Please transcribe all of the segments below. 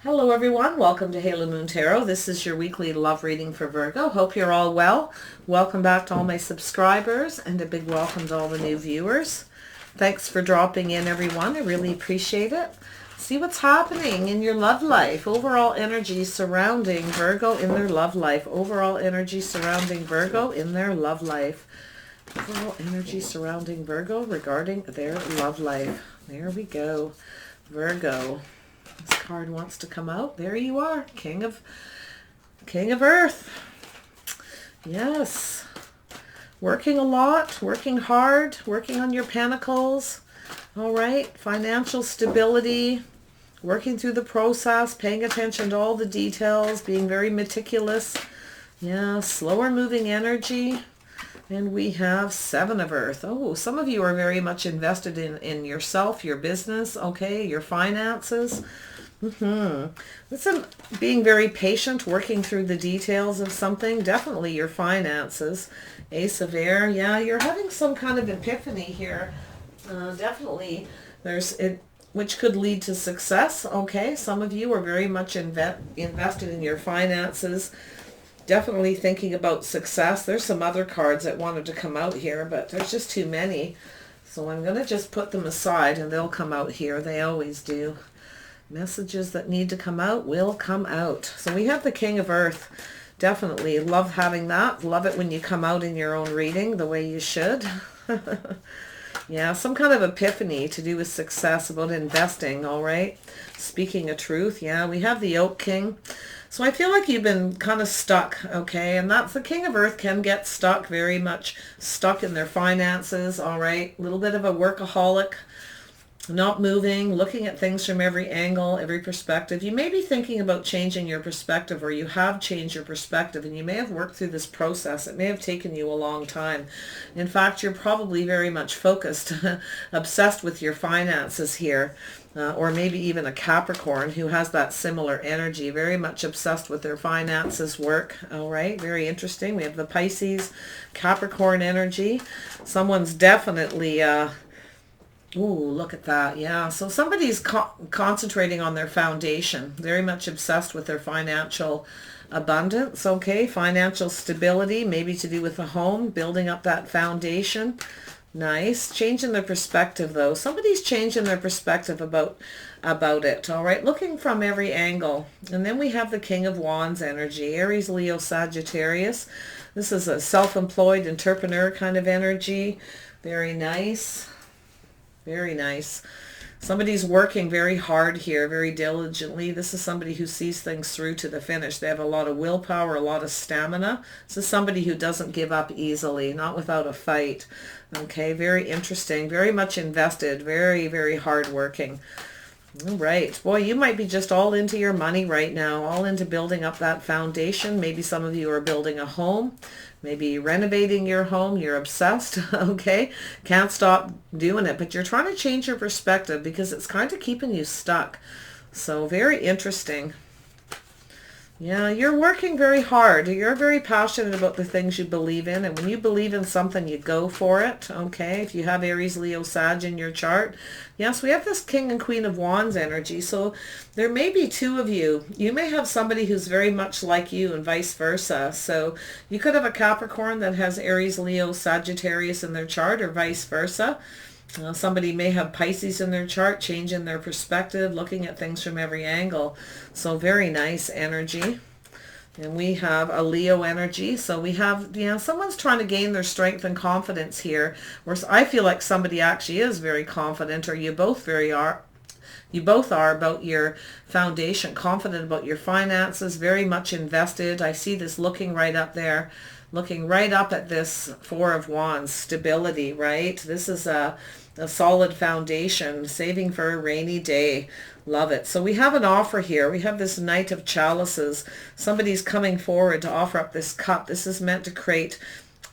Hello everyone, welcome to Halo Moon Tarot. This is your weekly love reading for Virgo. Hope you're all well. Welcome back to all my subscribers and a big welcome to all the new viewers. Thanks for dropping in everyone. I really appreciate it. See what's happening in your love life. Overall energy surrounding Virgo in their love life. Overall energy surrounding Virgo in their love life. Overall energy surrounding Virgo regarding their love life. There we go. Virgo. This card wants to come out. There you are. King of Earth. Yes. Working a lot, working hard, working on your pentacles. All right. Financial stability, working through the process, paying attention to all the details, being very meticulous. Yeah, slower moving energy. And we have Seven of Earth. Oh, some of you are very much invested in yourself, your business, okay, your finances. Listen, being very patient, working through the details of something. Definitely your finances. Ace of Air. Yeah, you're having some kind of epiphany here. Definitely. There's it, which could lead to success. Okay, some of you are very much invested in your finances. Definitely thinking about success. There's some other cards that wanted to come out here, but there's just too many. So I'm going to just put them aside and they'll come out here. They always do. Messages that need to come out will come out. So we have the King of Earth. Definitely love having that. Love it when you come out in your own reading the way you should. Yeah, some kind of epiphany to do with success, about investing, all right? Speaking a truth. Yeah, we have the Oak King. So I feel like you've been kind of stuck, okay? And that's the King of Earth can get stuck, very much stuck in their finances, all right? A little bit of a workaholic, not moving, looking at things from every angle, every perspective. You may be thinking about changing your perspective, or you have changed your perspective, and you may have worked through this process. It may have taken you a long time. In fact, you're probably very much focused, obsessed with your finances here. Or maybe even a Capricorn who has that similar energy, very much obsessed with their finances, work. All right, very interesting. We have the Pisces, Capricorn energy. Someone's definitely, ooh, look at that. Yeah, so somebody's concentrating on their foundation, very much obsessed with their financial abundance, okay? Financial stability, maybe to do with a home, building up that foundation. Nice. Changing their perspective, though. Somebody's changing their perspective about it, all right? Looking from every angle. And then we have the King of Wands energy, Aries, Leo, Sagittarius. This is a self-employed entrepreneur kind of energy. Very nice. Very nice. Somebody's working very hard here, very diligently. This is somebody who sees things through to the finish. They have a lot of willpower, a lot of stamina. This is somebody who doesn't give up easily, not without a fight. Okay, very interesting, very much invested, very, very hardworking. All right. Boy, you might be just all into your money right now, all into building up that foundation. Maybe some of you are building a home, maybe renovating your home. You're obsessed, okay? Can't stop doing it, but you're trying to change your perspective because it's kind of keeping you stuck. So very interesting. Yeah, you're working very hard. You're very passionate about the things you believe in. And when you believe in something, you go for it. Okay, if you have Aries, Leo, Sag in your chart. Yes, we have this King and Queen of Wands energy. So there may be two of you. You may have somebody who's very much like you and vice versa. So you could have a Capricorn that has Aries, Leo, Sagittarius in their chart, or vice versa. Somebody may have Pisces in their chart, changing their perspective, looking at things from every angle. So very nice energy. And we have a Leo energy. So we have, someone's trying to gain their strength and confidence here. Whereas I feel like somebody actually is very confident, or you both are about your foundation, confident about your finances, very much invested. I see this looking right up there. Looking right up at this Four of Wands, stability, right? This is a solid foundation, saving for a rainy day. Love it. So we have an offer here. We have this Knight of Chalices. Somebody's coming forward to offer up this cup. This is meant to create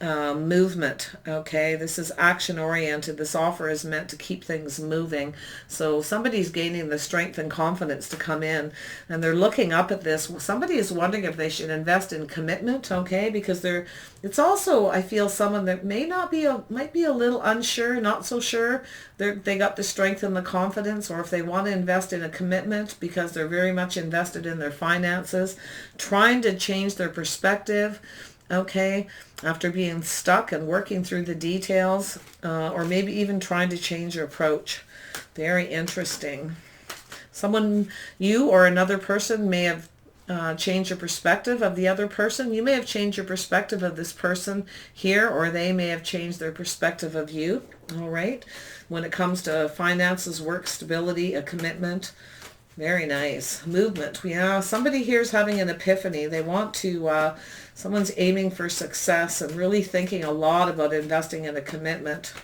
movement. Okay, this is action oriented. This offer is meant to keep things moving. So somebody's gaining the strength and confidence to come in, and they're looking up at this. Somebody is wondering if they should invest in commitment. Okay, because it's also, I feel, someone that might be a little unsure, not so sure. They got the strength and the confidence, or if they want to invest in a commitment because they're very much invested in their finances, trying to change their perspective. Okay, after being stuck and working through the details, or maybe even trying to change your approach. Very interesting. Someone, you or another person may have changed your perspective of the other person. You may have changed your perspective of this person here, or they may have changed their perspective of you. All right, when it comes to finances, work, stability, a commitment. Very nice. Movement. Yeah, somebody here is having an epiphany. They want to, someone's aiming for success and really thinking a lot about investing in a commitment.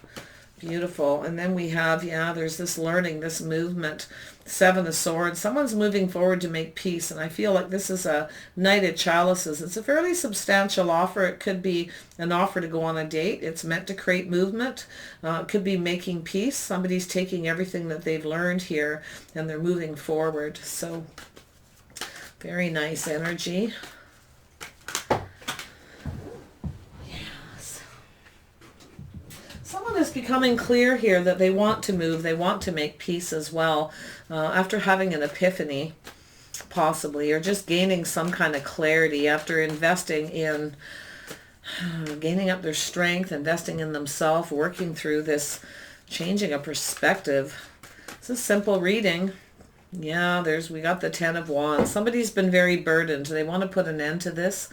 Beautiful. And then we have, yeah, there's this learning, this movement. Seven of Swords. Someone's moving forward to make peace. And I feel like this is a Knight of Chalices. It's a fairly substantial offer. It could be an offer to go on a date. It's meant to create movement. It could be making peace. Somebody's taking everything that they've learned here and they're moving forward. So very nice energy. Someone is becoming clear here that they want to move, they want to make peace as well, after having an epiphany, possibly, or just gaining some kind of clarity after investing in gaining up their strength, investing in themselves, working through this, changing a perspective. It's a simple reading. Yeah, we got the Ten of Wands. Somebody's been very burdened. They want to put an end to this.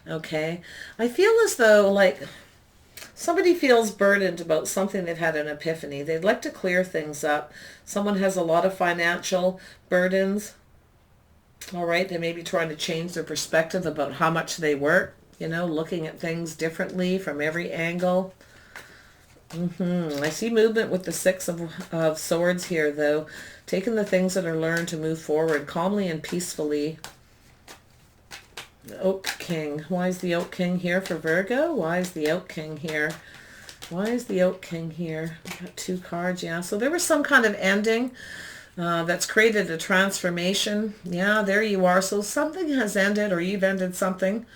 Okay. I feel as though, like, somebody feels burdened about something. They've had an epiphany. They'd like to clear things up. Someone has a lot of financial burdens. All right. They may be trying to change their perspective about how much they work, looking at things differently from every angle. I see movement with the Six of Swords here, though. Taking the things that are learned to move forward calmly and peacefully. The Oak King. Why is the Oak King here for Virgo? Why is the Oak King here? Why is the Oak King here? We got two cards, yeah. So there was some kind of ending that's created a transformation. Yeah, there you are. So something has ended, or you've ended something.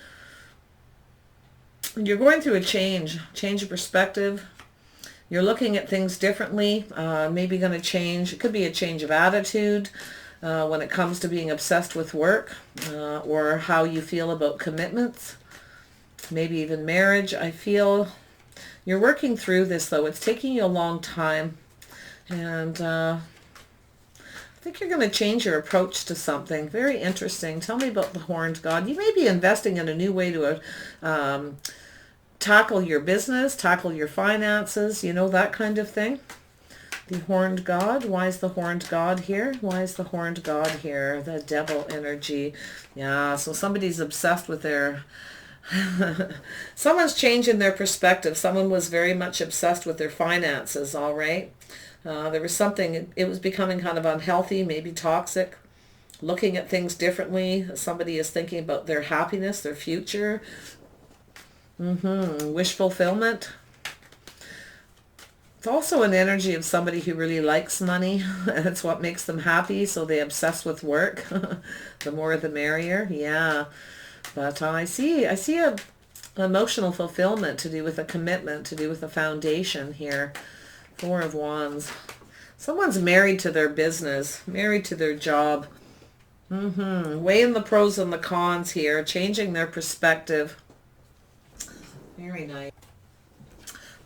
You're going through a change of perspective. You're looking at things differently. Maybe going to change. It could be a change of attitude. When it comes to being obsessed with work, or how you feel about commitments, maybe even marriage. I feel you're working through this, though. It's taking you a long time, and I think you're going to change your approach to something. Very interesting. Tell me about the Horned God. You may be investing in a new way to tackle your business, tackle your finances, that kind of thing. The Horned God. Why is the Horned God here? Why is the Horned God here? The Devil energy. Yeah, so somebody's obsessed with their... Someone's changing their perspective. Someone was very much obsessed with their finances, all right? There was something, it was becoming kind of unhealthy, maybe toxic. Looking at things differently. Somebody is thinking about their happiness, their future. Wish fulfillment. It's also an energy of somebody who really likes money. That's what makes them happy, so they obsess with work. The more the merrier. Yeah. But I see a emotional fulfillment to do with a commitment, to do with a foundation here. Four of Wands. Someone's married to their business, married to their job. Weighing the pros and the cons here, changing their perspective. Very nice.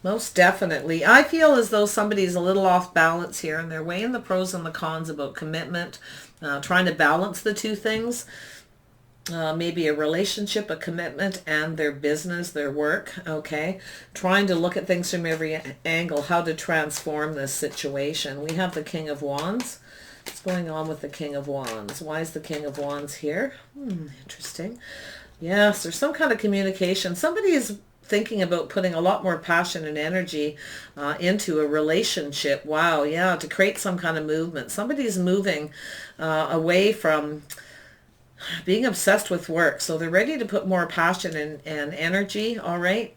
Most definitely. I feel as though somebody's a little off balance here, and they're weighing the pros and the cons about commitment, trying to balance the two things. Maybe a relationship, a commitment, and their business, their work, okay? Trying to look at things from every angle, how to transform this situation. We have the King of Wands. What's going on with the King of Wands? Why is the King of Wands here? Interesting. Yes, there's some kind of communication. Somebody is thinking about putting a lot more passion and energy into a relationship. Wow, yeah, to create some kind of movement. Somebody's moving away from being obsessed with work. So they're ready to put more passion and energy, all right?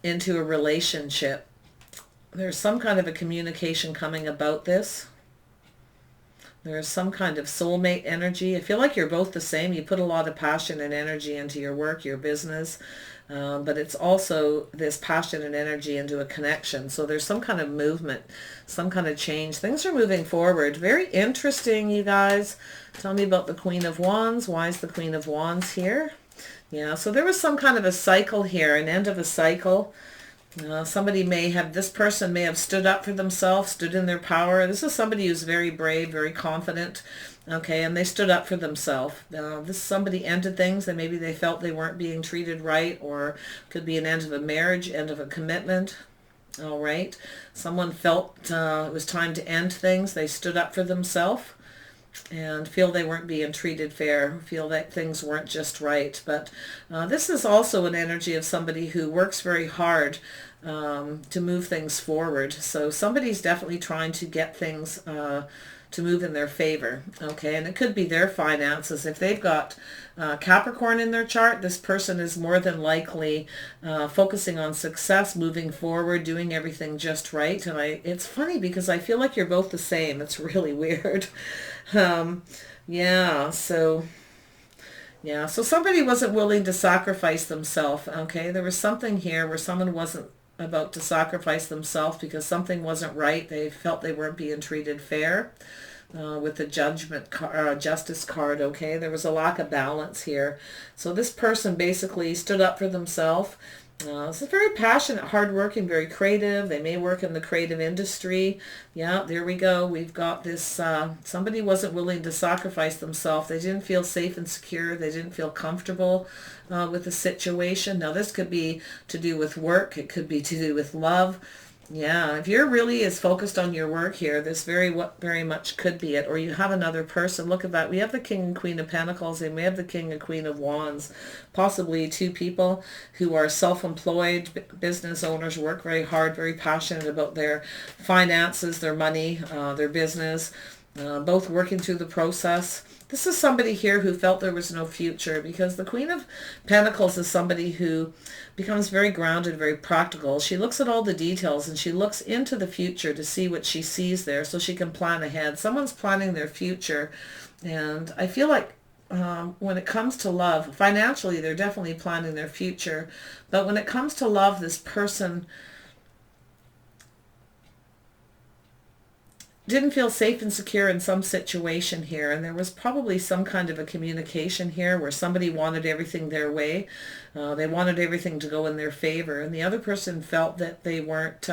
into a relationship. There's some kind of a communication coming about this. There's some kind of soulmate energy. I feel like you're both the same. You put a lot of passion and energy into your work, your business, but it's also this passion and energy into a connection. So there's some kind of movement, some kind of change. Things are moving forward. Very interesting, you guys. Tell me about the Queen of Wands. Why is the Queen of Wands here? Yeah, so there was some kind of a cycle here, an end of a cycle. Somebody may have, this person may have stood up for themselves, stood in their power. This is somebody who's very brave, very confident, okay, and they stood up for themselves. This somebody ended things and maybe they felt they weren't being treated right, or could be an end of a marriage, end of a commitment. All right, someone felt it was time to end things. They stood up for themselves and feel they weren't being treated fair, feel that things weren't just right. But this is also an energy of somebody who works very hard to move things forward. So somebody's definitely trying to get things to move in their favor, okay? And it could be their finances. If they've got Capricorn in their chart, this person is more than likely focusing on success, moving forward, doing everything just right. And it's funny because I feel like you're both the same. It's really weird. Yeah, so somebody wasn't willing to sacrifice themselves, okay? There was something here where someone wasn't about to sacrifice themselves because something wasn't right. They felt they weren't being treated fair with the justice card, okay? There was a lack of balance here. So this person basically stood up for themselves. It's very passionate, hardworking, very creative. They may work in the creative industry. Yeah, there we go. We've got this, somebody wasn't willing to sacrifice themselves. They didn't feel safe and secure. They didn't feel comfortable with the situation. Now, this could be to do with work. It could be to do with love. Yeah, if you're really as focused on your work here, this very much could be it. Or you have another person. Look at that. We have the King and Queen of Pentacles, and we have the King and Queen of Wands. Possibly two people who are self-employed business owners, work very hard, very passionate about their finances, their money, their business, both working through the process. This is somebody here who felt there was no future, because the Queen of Pentacles is somebody who becomes very grounded, very practical. She looks at all the details and she looks into the future to see what she sees there so she can plan ahead. Someone's planning their future, and I feel like when it comes to love, financially they're definitely planning their future, but when it comes to love, this person didn't feel safe and secure in some situation here, and there was probably some kind of a communication here where somebody wanted everything their way. They wanted everything to go in their favor, and the other person felt that they weren't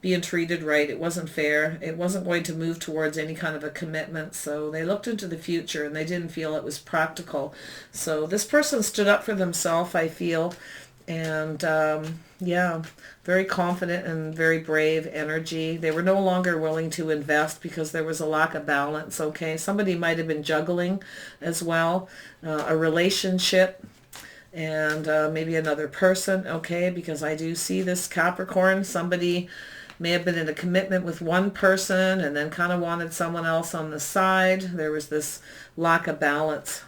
being treated right. It wasn't fair. It wasn't going to move towards any kind of a commitment, so they looked into the future and they didn't feel it was practical. So this person stood up for themselves, I feel, and yeah, very confident and very brave energy. They were no longer willing to invest because there was a lack of balance, okay? Somebody might have been juggling as well, a relationship and maybe another person, okay? Because I do see this Capricorn. Somebody may have been in a commitment with one person and then kind of wanted someone else on the side. There was this lack of balance.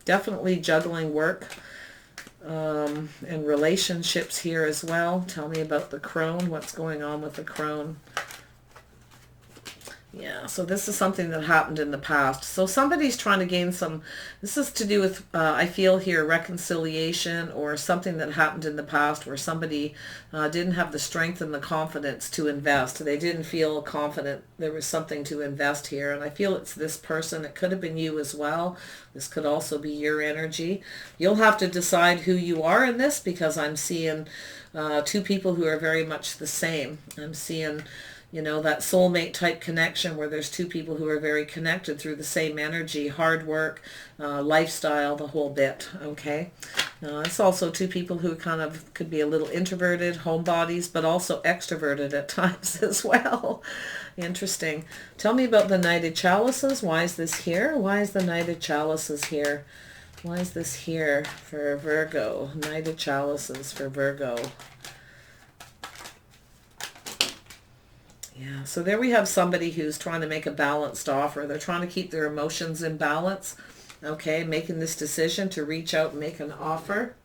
Definitely juggling work and relationships here as well. Tell me about the crone. What's going on with the crone? Yeah, so this is something that happened in the past. So somebody's trying to gain some, this is to do with, I feel here, reconciliation, or something that happened in the past where somebody didn't have the strength and the confidence to invest. They didn't feel confident there was something to invest here. And I feel it's this person. It could have been you as well. This could also be your energy. You'll have to decide who you are in this, because I'm seeing two people who are very much the same. I'm seeing, you know, that soulmate type connection where there's two people who are very connected through the same energy, hard work, lifestyle, the whole bit, okay? It's also two people who kind of could be a little introverted, homebodies, but also extroverted at times as well. Interesting. Tell me about the Knight of Chalices. Why is this here? Why is the Knight of Chalices here? Why is this here for Virgo? Knight of Chalices for Virgo. Yeah, so there we have somebody who's trying to make a balanced offer. They're trying to keep their emotions in balance, okay, making this decision to reach out and make an offer.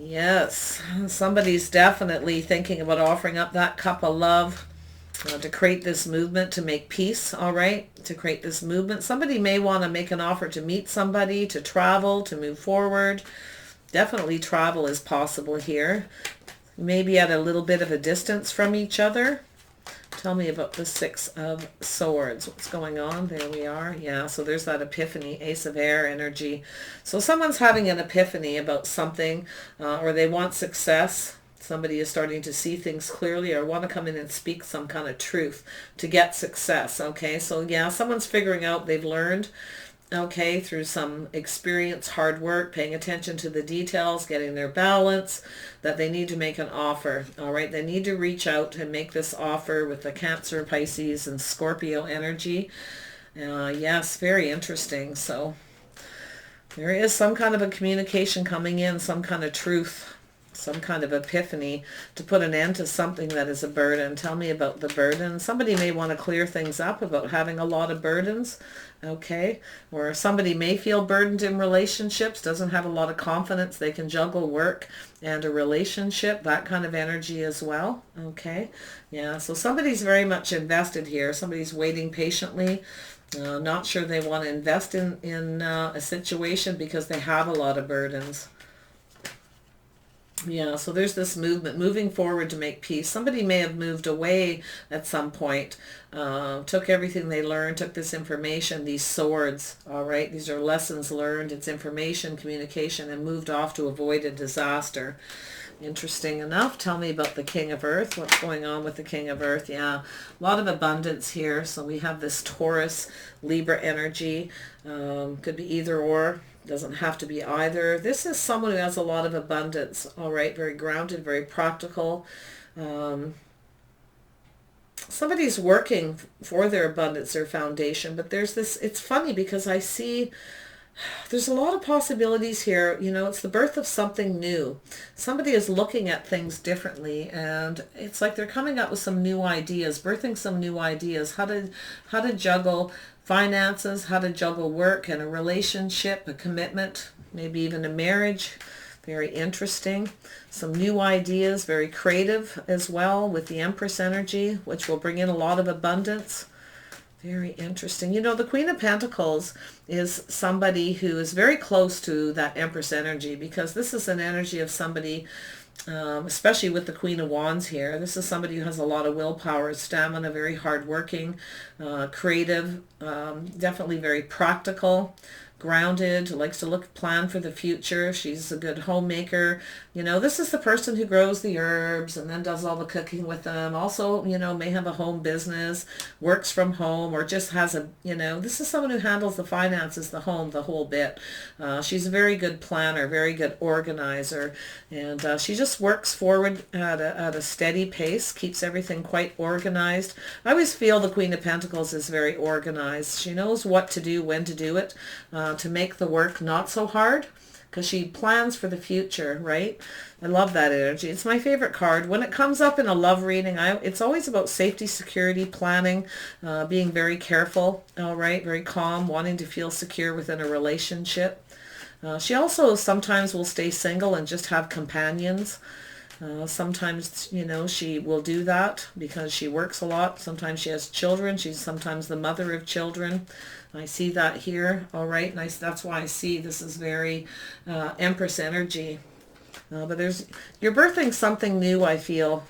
Yes, somebody's definitely thinking about offering up that cup of love to create this movement, to make peace, all right? To create this movement. Somebody may want to make an offer to meet somebody, to travel, to move forward. Definitely travel is possible here. Maybe at a little bit of a distance from each other. Tell me about the Six of Swords. What's going on? There we are. Yeah, so there's that epiphany, Ace of Air energy. So someone's having an epiphany about something, or they want success. Somebody is starting to see things clearly or want to come in and speak some kind of truth to get success. Okay, so yeah, someone's figuring out they've learned, okay, through some experience, hard work, paying attention to the details, getting their balance, that they need to make an offer. All right, they need to reach out and make this offer with the Cancer, Pisces, and Scorpio energy. Yes, very interesting. So there is some kind of a communication coming in, some kind of truth, some kind of epiphany to put an end to something that is a burden. Tell me about the burden. Somebody may want to clear things up about having a lot of burdens, okay? Or somebody may feel burdened in relationships, doesn't have a lot of confidence. They can juggle work and a relationship, that kind of energy as well, okay? Yeah, so somebody's very much invested here. Somebody's waiting patiently. Not sure they want to invest in a situation because they have a lot of burdens. Yeah, so there's this movement, moving forward to make peace. Somebody may have moved away at some point, took everything they learned, took this information, these swords, all right? These are lessons learned, it's information, communication, and moved off to avoid a disaster. Interesting enough. Tell me about the King of Earth. What's going on with the King of Earth? Yeah, a lot of abundance here. So we have this Taurus, Libra energy. Could be either or. Doesn't have to be either. This is someone who has a lot of abundance. All right, very grounded, very practical. Somebody's working for their abundance, their foundation. But there's this, it's funny because I see there's a lot of possibilities here. You know, it's the birth of something new. Somebody is looking at things differently, and it's like they're coming up with some new ideas, birthing some new ideas, how to juggle finances, how to juggle work and a relationship, a commitment, maybe even a marriage. Very interesting. Some new ideas, very creative as well with the Empress energy, which will bring in a lot of abundance. Very interesting. You know, the Queen of Pentacles is somebody who is very close to that Empress energy, because this is an energy of somebody, especially with the Queen of Wands here. This is somebody who has a lot of willpower, stamina, very hardworking, creative, definitely very practical, grounded, likes to plan for the future. She's a good homemaker. You know, this is the person who grows the herbs and then does all the cooking with them. Also, you know, may have a home business, works from home, or just has a, you know, this is someone who handles the finances, the home, the whole bit. She's a very good planner, very good organizer, and she just works forward at a steady pace, keeps everything quite organized. I always feel the Queen of Pentacles is very organized. She knows what to do, when to do it, to make the work not so hard, because she plans for the future, right? I love that energy. It's my favorite card. When it comes up in a love reading, it's always about safety, security, planning, being very careful, all right, very calm, wanting to feel secure within a relationship. She also sometimes will stay single and just have companions. Sometimes, you know, she will do that because she works a lot. Sometimes she has children. She's sometimes the mother of children. I see that here. All right, nice. That's why I see this is very Empress energy. But you're birthing something new, I feel.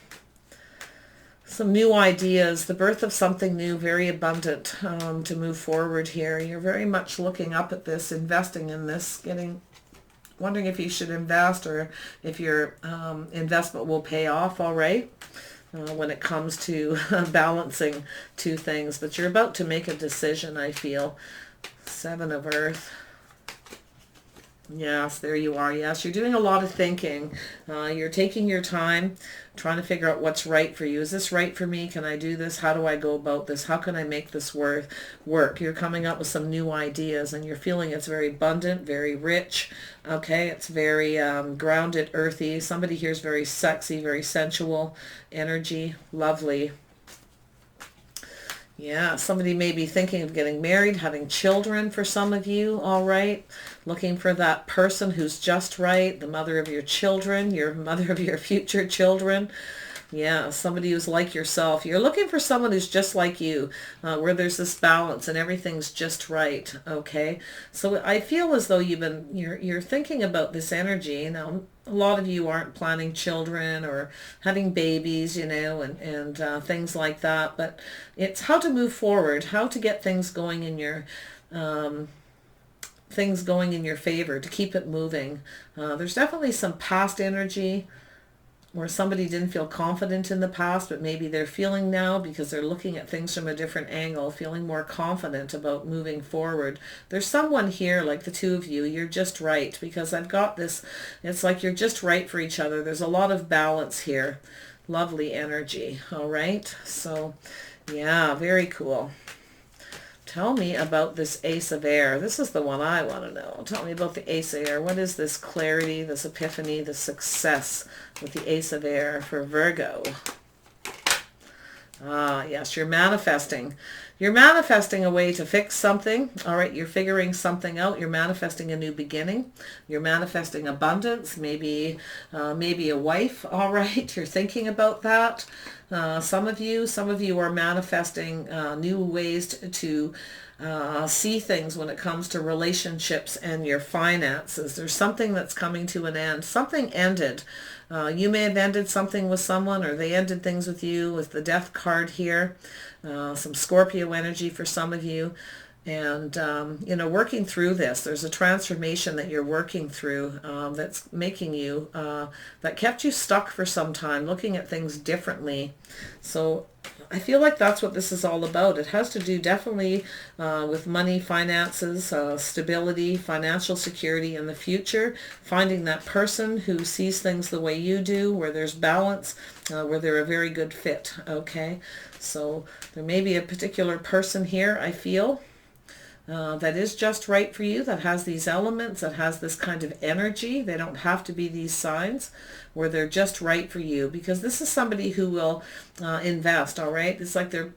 Some new ideas, the birth of something new, very abundant to move forward here. You're very much looking up at this, investing in this, wondering if you should invest or if your investment will pay off, all right, when it comes to balancing two things. But you're about to make a decision, I feel. Seven of Earth. Yes, there you are. Yes, you're doing a lot of thinking. You're taking your time, trying to figure out what's right for you. Is this right for me? Can I do this? How do I go about this? How can I make this work? You're coming up with some new ideas, and you're feeling it's very abundant, very rich. Okay, it's very grounded, earthy. Somebody here is very sexy, very sensual energy. Lovely. Yeah, somebody may be thinking of getting married, having children for some of you, all right? Looking for that person who's just right, the mother of your children, your mother of your future children. Yeah, somebody who's like yourself. You're looking for someone who's just like you, where there's this balance and everything's just right. Okay, so I feel as though you're thinking about this energy. Now, a lot of you aren't planning children or having babies, and things like that. But it's how to move forward, how to get um, things going in your favor, to keep it moving. There's definitely some past energy where somebody didn't feel confident in the past, but maybe they're feeling now because they're looking at things from a different angle, feeling more confident about moving forward. There's someone here, like the two of you, you're just right, because I've got this, it's like you're just right for each other. There's a lot of balance here. Lovely energy, all right? So, yeah, very cool. Tell me about this Ace of Air. This is the one I want to know. Tell me about the Ace of Air. What is this clarity, this epiphany, the success with the Ace of Air for Virgo? Ah, yes, you're manifesting. You're manifesting a way to fix something. All right, you're figuring something out. You're manifesting a new beginning. You're manifesting abundance, maybe a wife. All right, you're thinking about that. Some of you are manifesting new ways to see things when it comes to relationships and your finances. There's something that's coming to an end. Something ended. You may have ended something with someone, or they ended things with you, with the Death card here. Some Scorpio energy for some of you. And, working through this, there's a transformation that you're working through that's making you, that kept you stuck for some time, looking at things differently. So I feel like that's what this is all about. It has to do definitely with money, finances, stability, financial security in the future, finding that person who sees things the way you do, where there's balance, where they're a very good fit, okay? So there may be a particular person here, I feel, that is just right for you, that has these elements, that has this kind of energy. They don't have to be these signs, where they're just right for you, because this is somebody who will invest, all right? It's like they're,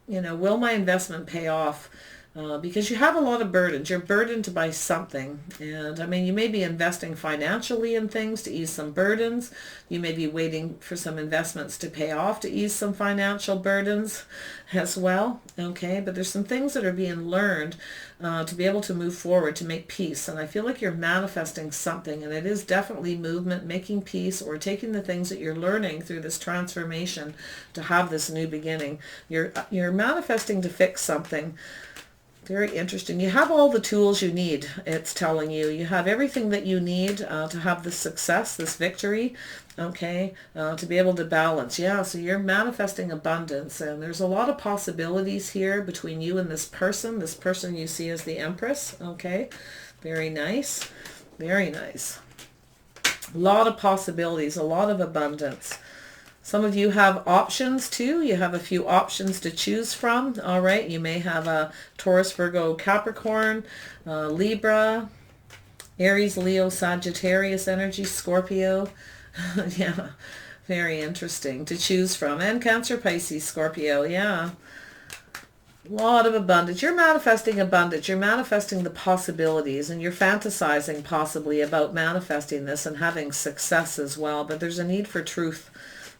will my investment pay off? Because you have a lot of burdens. You're burdened by something. And I mean, you may be investing financially in things to ease some burdens. You may be waiting for some investments to pay off to ease some financial burdens as well. Okay, but there's some things that are being learned to be able to move forward, to make peace. And I feel like you're manifesting something, and it is definitely movement, making peace, or taking the things that you're learning through this transformation to have this new beginning. You're manifesting to fix something. Very interesting. You have all the tools you need, it's telling you. You have everything that you need to have this success, this victory, okay, to be able to balance. Yeah, so you're manifesting abundance, and there's a lot of possibilities here between you and this person you see as the Empress, okay. Very nice. Very nice. A lot of possibilities, a lot of abundance. Some of you have options too. You have a few options to choose from. All right. You may have a Taurus, Virgo, Capricorn, Libra, Aries, Leo, Sagittarius energy, Scorpio. Yeah. Very interesting to choose from. And Cancer, Pisces, Scorpio. Yeah. A lot of abundance. You're manifesting abundance. You're manifesting the possibilities, and you're fantasizing possibly about manifesting this and having success as well. But there's a need for truth.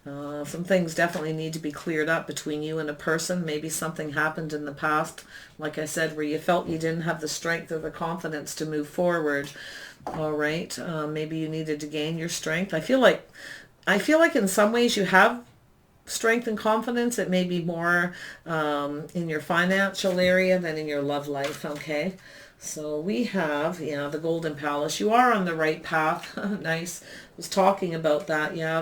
Some things definitely need to be cleared up between you and a person. Maybe something happened in the past, like I said, where you felt you didn't have the strength or the confidence to move forward. All right. Maybe you needed to gain your strength. I feel like in some ways you have strength and confidence. It may be more in your financial area than in your love life. Okay. So we have, the Golden Palace. You are on the right path. Nice. I was talking about that. Yeah,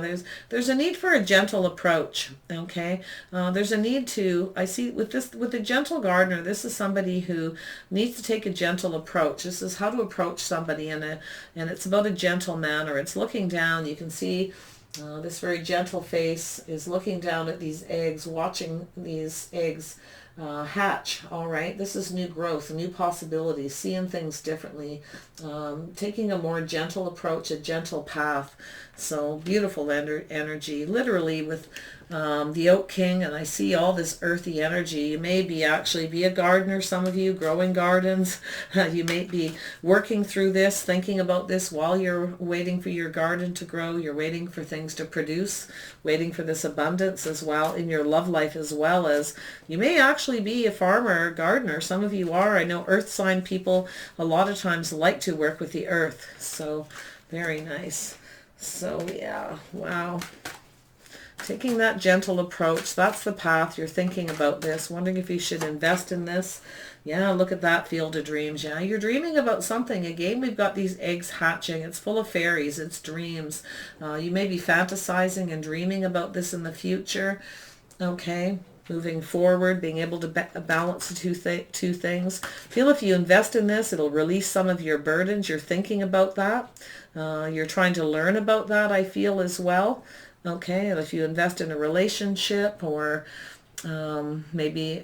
there's a need for a gentle approach. Okay. There's a need to, I see with the Gentle Gardener, this is somebody who needs to take a gentle approach. This is how to approach somebody and it's about a gentle manner. It's looking down. You can see this very gentle face is looking down at these eggs, watching these eggs hatch. All right, this is new growth, new possibilities, seeing things differently, taking a more gentle approach, a gentle path. So beautiful energy, literally with the Oak King, and I see all this earthy energy. You may be actually be a gardener, some of you, growing gardens. You may be working through this, thinking about this while you're waiting for your garden to grow. You're waiting for things to produce, waiting for this abundance as well in your love life, as well as you may actually be a farmer or gardener. Some of you are. I know earth sign people a lot of times like to work with the earth. So very nice. So yeah, wow. Taking that gentle approach, that's the path. You're thinking about this, wondering if you should invest in this. Yeah, look at that field of dreams. Yeah, you're dreaming about something. Again, we've got these eggs hatching. It's full of fairies. It's dreams. You may be fantasizing and dreaming about this in the future. Okay, moving forward, being able to balance the two things. Feel if you invest in this, it'll release some of your burdens. You're thinking about that. You're trying to learn about that, I feel, as well. Okay, and if you invest in a relationship or maybe,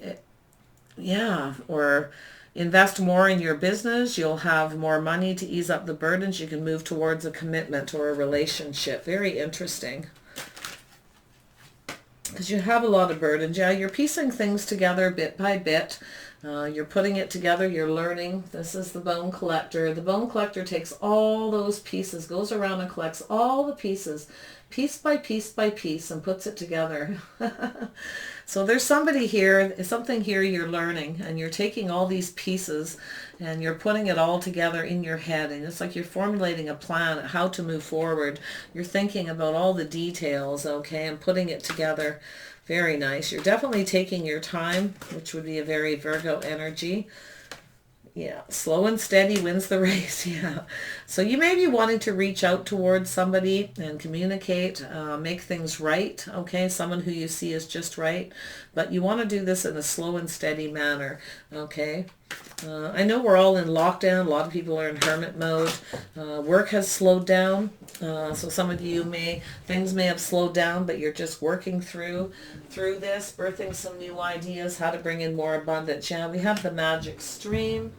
yeah, or invest more in your business, you'll have more money to ease up the burdens. You can move towards a commitment or a relationship. Very interesting. Because you have a lot of burdens. Yeah, you're piecing things together bit by bit. You're putting it together. You're learning. This is the bone collector. The bone collector takes all those pieces, goes around and collects all the pieces, piece by piece by piece, and puts it together. So there's somebody here, something here you're learning, and you're taking all these pieces and you're putting it all together in your head, and it's like you're formulating a plan how to move forward. You're thinking about all the details, okay, and putting it together. Very nice. You're definitely taking your time, which would be a very Virgo energy. Yeah, slow and steady wins the race. Yeah. So you may be wanting to reach out towards somebody and communicate, make things right. Okay, someone who you see is just right. But you want to do this in a slow and steady manner. Okay. I know we're all in lockdown. A lot of people are in hermit mode. Work has slowed down. So some of you things may have slowed down, but you're just working through this, birthing some new ideas, how to bring in more abundance. Yeah, we have the magic stream.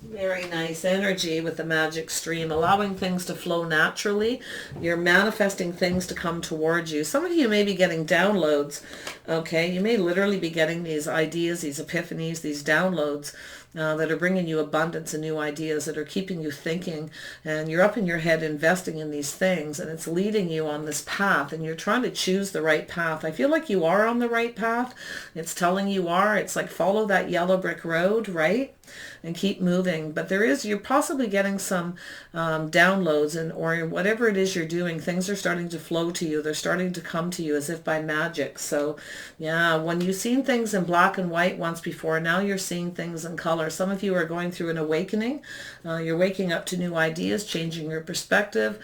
Very nice energy with the magic stream, allowing things to flow naturally. You're manifesting things to come towards you. Some of you may be getting downloads, okay? You may literally be getting these ideas, these epiphanies, these downloads that are bringing you abundance and new ideas, that are keeping you thinking, and you're up in your head investing in these things, and it's leading you on this path, and you're trying to choose the right path. I feel like you are on the right path. It's telling you are. It's like follow that yellow brick road, right? And keep moving. But you're possibly getting some downloads, or whatever it is you're doing, things are starting to flow to you. They're starting to come to you as if by magic. So yeah, when you've seen things in black and white once before, now you're seeing things in color. Some of you are going through an awakening. You're waking up to new ideas, changing your perspective,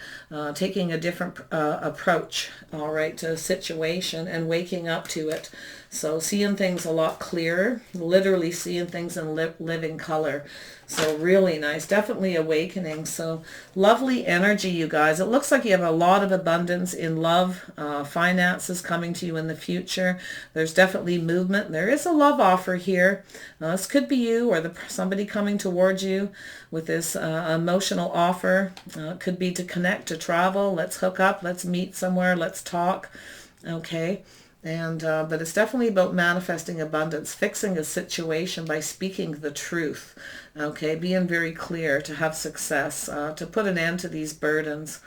taking a different approach, all right, to a situation, and waking up to it. So seeing things a lot clearer, literally seeing things in living color. So really nice, definitely awakening. So lovely energy, you guys. It looks like you have a lot of abundance in love, finances coming to you in the future. There's definitely movement. There is a love offer here. This could be you or somebody coming towards you with this emotional offer. It could be to connect, to travel. Let's hook up. Let's meet somewhere. Let's talk. Okay. And but it's definitely about manifesting abundance, fixing a situation by speaking the truth, okay, being very clear to have success, to put an end to these burdens.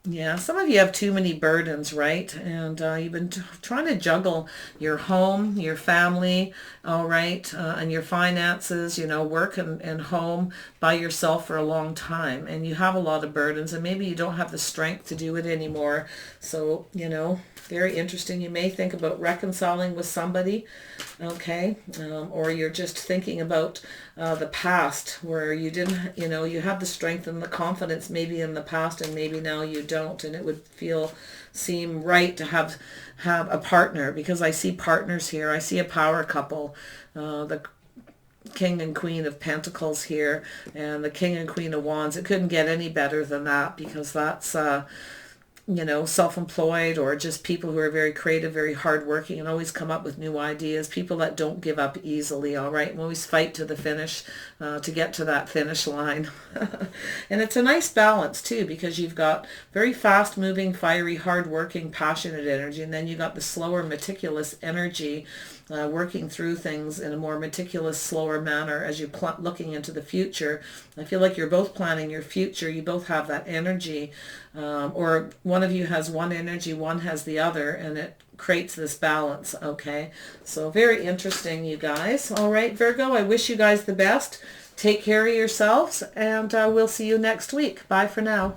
Yeah, some of you have too many burdens, right? And you've been trying to juggle your home, your family, all right, and your finances, work and home by yourself for a long time. And you have a lot of burdens, and maybe you don't have the strength to do it anymore. So, very interesting. You may think about reconciling with somebody, okay, or you're just thinking about the past where you didn't, you had the strength and the confidence maybe in the past, and maybe now you don't, and it would seem right to have a partner, because I see partners here. I see a power couple, the King and Queen of Pentacles here, and the King and Queen of Wands. It couldn't get any better than that, because that's self-employed, or just people who are very creative, very hardworking, and always come up with new ideas. People that don't give up easily, all right, and always fight to the finish, to get to that finish line. And it's a nice balance too, because you've got very fast-moving, fiery, hardworking, passionate energy, and then you got the slower, meticulous energy, working through things in a more meticulous, slower manner as you're looking into the future. I feel like you're both planning your future. You both have that energy, or one of you has one energy, one has the other, and it creates this balance, okay? So very interesting, you guys. All right, Virgo, I wish you guys the best. Take care of yourselves, and we'll see you next week. Bye for now.